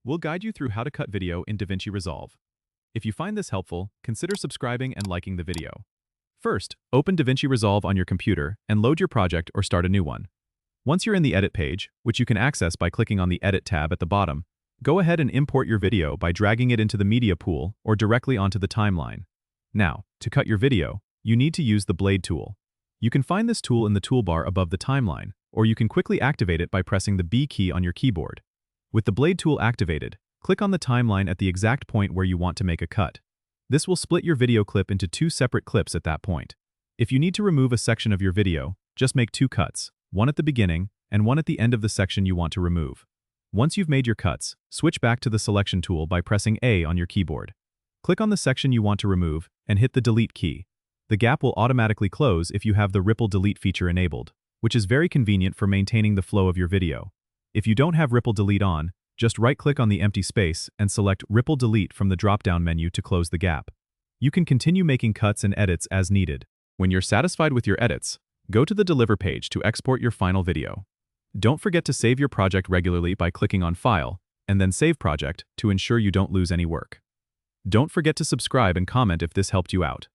we'll guide you through how to cut video in DaVinci Resolve. If you find this helpful, consider subscribing and liking the video. First, open DaVinci Resolve on your computer and load your project or start a new one. Once you're in the Edit page, which you can access by clicking on the Edit tab at the bottom, go ahead and import your video by dragging it into the media pool or directly onto the timeline. Now, to cut your video, you need to use the Blade tool. You can find this tool in the toolbar above the timeline, or you can quickly activate it by pressing the B key on your keyboard. With the Blade tool activated, click on the timeline at the exact point where you want to make a cut. This will split your video clip into two separate clips at that point. If you need to remove a section of your video, just make two cuts, one at the beginning and one at the end of the section you want to remove. Once you've made your cuts, switch back to the Selection tool by pressing A on your keyboard. Click on the section you want to remove and hit the Delete key. The gap will automatically close if you have the Ripple Delete feature enabled, which is very convenient for maintaining the flow of your video. If you don't have Ripple Delete on, just right-click on the empty space and select Ripple Delete from the drop-down menu to close the gap. You can continue making cuts and edits as needed. When you're satisfied with your edits, go to the Deliver page to export your final video. Don't forget to save your project regularly by clicking on File, and then Save Project to ensure you don't lose any work. Don't forget to subscribe and comment if this helped you out.